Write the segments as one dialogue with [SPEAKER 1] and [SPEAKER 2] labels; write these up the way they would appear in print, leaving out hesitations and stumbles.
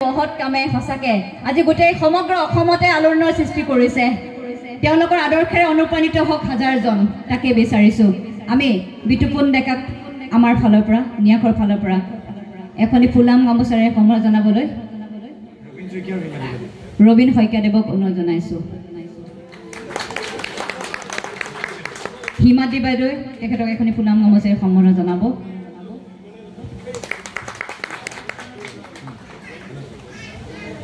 [SPEAKER 1] মহৎ কামে সঁচাকে আজি গোটেই সমগ্ৰ অসমতে আলোড়নৰ সৃষ্টি কৰিছে তেওঁলোকৰ আদৰ্শৰে অনুপ্ৰাণিত হওক হাজাৰজন তাকে বিচাৰিছো আমি বিতুপন ডেকাক আমাৰ ফালৰ পৰা নিয়াখৰ ফালৰ পৰা এখনি ফুলাম গামোচাৰে সময় জনাবলৈ ৰবীন শইকীয়াদেৱক অনুৰোধ জনাইছো হিমাদ্ৰী বাইদেউ তেখেতক এখনি ফুলাম গামোচাৰে সম্মান জনাব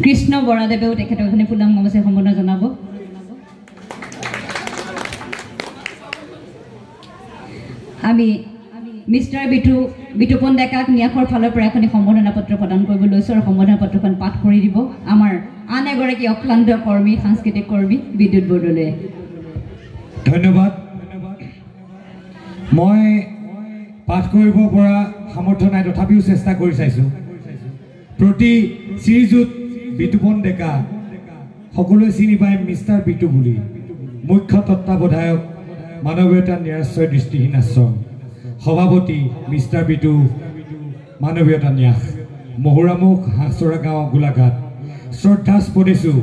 [SPEAKER 1] কৃষ্ণ বৰাদেৱেও তেখেতক এখনি ফুলাম গামোচাৰে সম্মান জনাব আমি মিষ্টাৰ বিতুপন ডেকাক নিয়াখৰ ফালৰ পৰা এখনি সম্বৰ্ধনা পত্ৰ প্ৰদান কৰিব লৈছো আৰু সম্বৰ্ধনা পত্ৰখন পাঠ কৰি দিব আমাৰ আন এগৰাকী অক্লান্ত কৰ্মী সাংস্কৃতিক কৰ্মী বিদ্যুৎ বৰদলৈ
[SPEAKER 2] ধন্যবাদ মই পাঠ কৰিব পৰা সামৰ্থ্য নাই তথাপিও চেষ্টা কৰি চাইছো প্ৰতি শ্ৰীযুত বিতুপন ডেকা সকলোৱে চিনি পায় মিষ্টাৰ বিতু বুলি মুখ্য তত্ত্বাৱধায়ক মানৱীয়তা নিৰাশ্ৰয় দৃষ্টিহীন আশ্ৰম সভাপতি মিষ্টাৰ বিতু মানৱীয়তা ন্যাস মহুৰামুখ হাঁচৰা গাঁও গোলাঘাট শ্ৰদ্ধাস্পদেছো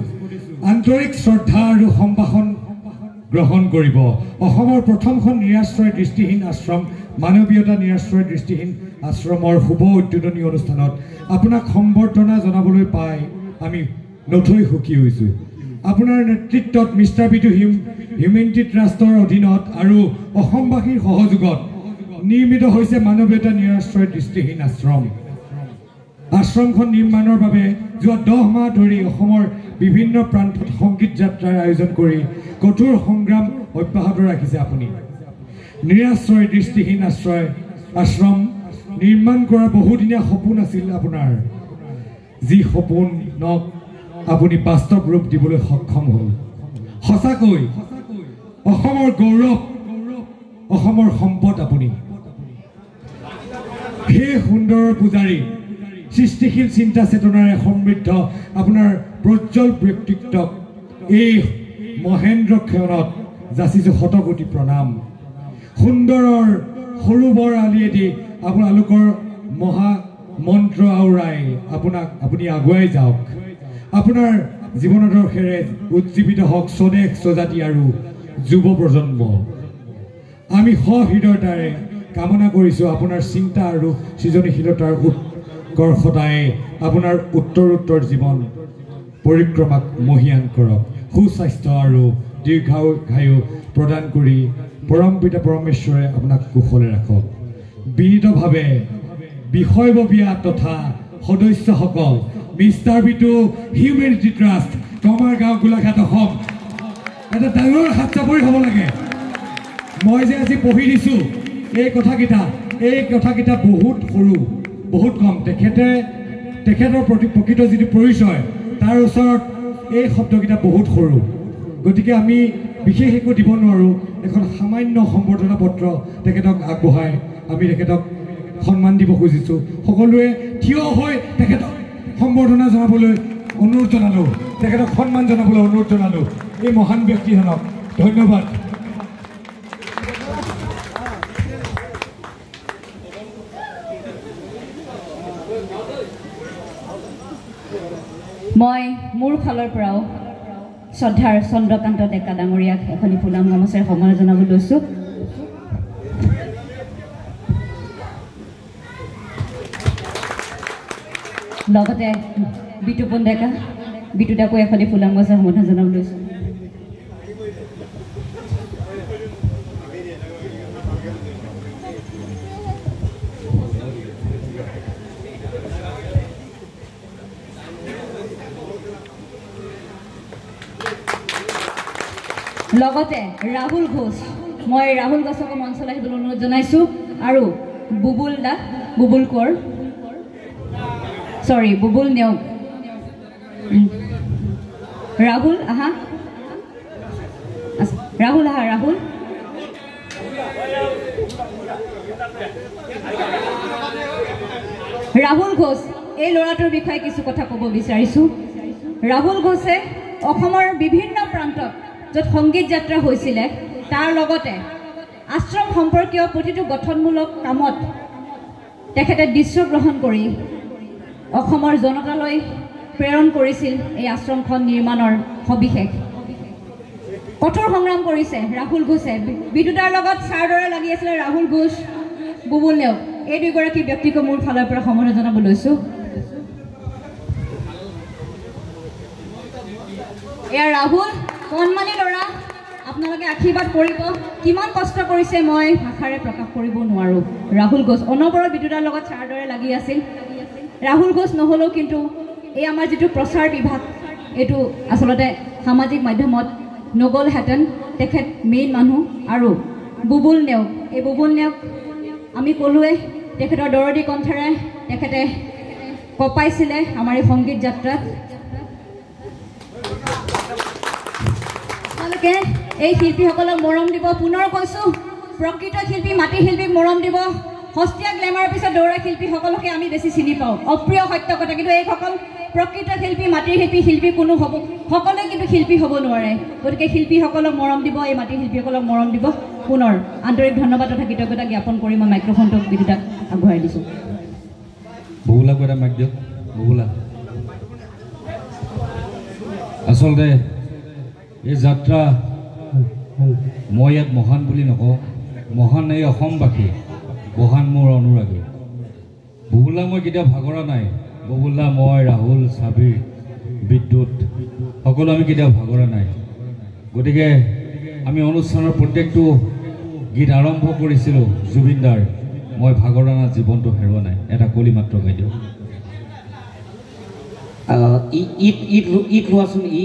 [SPEAKER 2] আন্তৰিক শ্ৰদ্ধা আৰু সম্ভাষণ গ্ৰহণ কৰিব অসমৰ প্ৰথমখন নিৰাশ্ৰয় দৃষ্টিহীন আশ্ৰম মানৱীয়তা নিৰাশ্ৰয় দৃষ্টিহীন আশ্ৰমৰ শুভ উদ্বোধনী অনুষ্ঠানত আপোনাক সম্বৰ্ধনা জনাবলৈ পাই আমি নথৈ সুখী হৈছোঁ আপোনাৰ নেতৃত্বত মিষ্টাৰ বিতু হিউমেনিটি ট্ৰাষ্টৰ অধীনত আৰু অসমবাসীৰ সহযোগত নিৰ্মিত হৈছে মানৱীয়তা নিৰাশ্ৰয় দৃষ্টিহীন আশ্ৰমখন নিৰ্মাণৰ বাবে যোৱা 10 মাহ ধৰি অসমৰ বিভিন্ন প্ৰান্তত সংগীত যাত্ৰাৰ আয়োজন কৰি কঠোৰ সংগ্ৰাম অব্যাহত ৰাখিছে আপুনি নিৰাশ্ৰয় দৃষ্টিহীন আশ্ৰম নিৰ্মাণ কৰাৰ বহুদিনীয়া সপোন আছিল আপোনাৰ যি সপোনক আপুনি বাস্তৱ ৰূপ দিবলৈ সক্ষম হ'ল সঁচাকৈ অসমৰ গৌৰৱ অসমৰ সম্পদ আপুনি হে সুন্দৰ পূজাৰী সৃষ্টিশীল চিন্তা চেতনাৰে সমৃদ্ধ আপোনাৰ প্ৰজ্বল ব্যক্তিত্বক এই মহেন্দ্ৰ ক্ষণত যাচিছো শতকোটি প্ৰণাম সুন্দৰৰ সৰুবৰ আলিয়েদি আপোনালোকৰ মহা মন্ত্ৰ আউৰাই আপুনি আগুৱাই যাওক আপোনাৰ জীৱনাদৰ্শেৰে উজ্জীৱিত হওক স্বদেশ স্বজাতি আৰু যুৱ প্ৰজন্ম আমি সহৃদয়তাৰে কামনা কৰিছো আপোনাৰ চিন্তা আৰু সৃজনীশীলতাৰ উৎকৰ্ষতাই আপোনাৰ উত্তৰোত্তৰ জীৱন পৰিক্ৰমাক মহিয়ান কৰক সুস্বাস্থ্য আৰু দীৰ্ঘায়ু প্ৰদান কৰি পৰম পিতা পৰমেশ্বৰে আপোনাক কুশলে ৰাখক বিনীতভাৱে বিষয়ববীয়া তথা সদস্যসকল মিষ্টাৰ বিতু হিউমেনিটি ট্ৰাষ্ট কমাৰ গাঁও গোলাঘাট অসম এটা ডাঙৰ হাত চাপৰি হ'ব লাগে মই যে আজি পঢ়ি দিছোঁ এই কথাকেইটা বহুত সৰু বহুত কম তেখেতৰ প্ৰকৃত যিটো পৰিচয় তাৰ ওচৰত এই শব্দকেইটা বহুত সৰু গতিকে আমি বিশেষ একো দিব নোৱাৰোঁ এখন সামান্য সম্বৰ্ধনা পত্ৰ তেখেতক আগবঢ়াই আমি তেখেতক সন্মান দিব খুজিছোঁ সকলোৱে থিয় হৈ তেখেতক সম্বৰ্ধনা জনাবলৈ অনুৰোধ জনালোঁ তেখেতক সন্মান জনাবলৈ অনুৰোধ জনালোঁ এই মহান ব্যক্তিজনক ধন্যবাদ
[SPEAKER 1] মই মোৰ ফালৰ পৰাও শ্ৰদ্ধাৰ চন্দ্ৰকান্ত ডেকা ডাঙৰীয়াক এখনি ফুলাম গামোচাৰে সন্মান জনাব লৈছোঁ লগতে বিতুপন ডেকা বিতু ডাকো এখনি ফুলাম গামোচাৰে সন্মান জনাব লৈছোঁ লগতে ৰাহুল ঘোষ মই ৰাহুল ঘোষক মঞ্চলৈ আহিবলৈ অনুৰোধ জনাইছোঁ আৰু বুবুল নেওগ ৰাহুল আহা ৰাহুল ঘোষ এই ল'ৰাটোৰ বিষয়ে কিছু কথা ক'ব বিচাৰিছোঁ ৰাহুল ঘোষে অসমৰ বিভিন্ন প্ৰান্তত য'ত সংগীত যাত্ৰা হৈছিলে তাৰ লগতে আশ্ৰম সম্পৰ্কীয় প্ৰতিটো গঠনমূলক কামত তেখেতে দৃশ্য গ্ৰহণ কৰি অসমৰ জনতালৈ প্ৰেৰণ কৰিছিল এই আশ্ৰমখন নিৰ্মাণৰ সবিশেষ কঠোৰ সংগ্ৰাম কৰিছে ৰাহুল ঘোষে বিদ্যুতৰ লগত ছাৰ দৰে লাগি আছিলে ৰাহুল ঘোষ বুবুল নেওগ এই দুগৰাকী ব্যক্তিক মোৰ ফালৰ পৰা সম্বোধন জনাব লৈছো এয়া ৰাহুল কণমানি ল'ৰা আপোনালোকে আশীৰ্বাদ কৰিব কিমান কষ্ট কৰিছে মই ভাষাৰে প্ৰকাশ কৰিব নোৱাৰো ৰাহুল ঘোষ অনবৰত বিদ্যুতৰ লগত ছাৰ দৰে লাগি আছিল ৰাহুল ঘোষ নহ'লেও কিন্তু এই আমাৰ যিটো প্ৰচাৰ বিভাগ এইটো আচলতে সামাজিক মাধ্যমত নগ'লহেঁতেন তেখেত মেইন মানুহ আৰু বুবুল নেওগ এই বুবুল নেওগ আমি ক'লোৱে তেখেতৰ দৰদী কণ্ঠেৰে তেখেতে কপাইছিলে আমাৰ এই সংগীত যাত্ৰাত আপোনালোকে এই শিল্পীসকলক মৰম দিব পুনৰ কৈছোঁ প্ৰকৃত শিল্পী মাটি শিল্পীক মৰম দিব সস্তীয়া গ্লেমাৰৰ পিছত দৌৰা শিল্পীসকলকে আমি বেছি চিনি পাওঁ অপ্ৰিয় সত্য কথা কিন্তু এইসকল প্ৰকৃত শিল্পী মাটিৰ শিল্পী কোনো হ'ব সকলোৱে কিন্তু শিল্পী হ'ব নোৱাৰে গতিকে শিল্পীসকলক মৰম দিব এই মাটিৰ শিল্পীসকলক মৰম দিব পুনৰ আন্তৰিক ধন্যবাদ তথা কৃতজ্ঞতা জ্ঞাপন কৰি মই মাইক্ৰফোনটো বিদ্যুতাক আগবঢ়াই দিছোঁ
[SPEAKER 3] বহুলাক এটা মাইক দিয়ক বহুলা আচলতে এই যাত্ৰা মই ইয়াত মহান বুলি নকওঁ মহান এই অসমবাসী মহান মোৰ অনুৰাগী বহুলা মই কেতিয়াও ভাগৰা নাই বহুলা মই ৰাহুল চাবিৰ বিদ্যুৎ সকলো আমি কেতিয়াও ভাগৰা নাই গতিকে আমি অনুষ্ঠানৰ প্ৰত্যেকটো গীত আৰম্ভ কৰিছিলোঁ জুবিনদাৰ মই ভাগৰা নাই জীৱনটো হেৰুৱা নাই এটা কলি মাত্ৰ গাই দিওঁ
[SPEAKER 4] ঈদ লোৱাচোন ই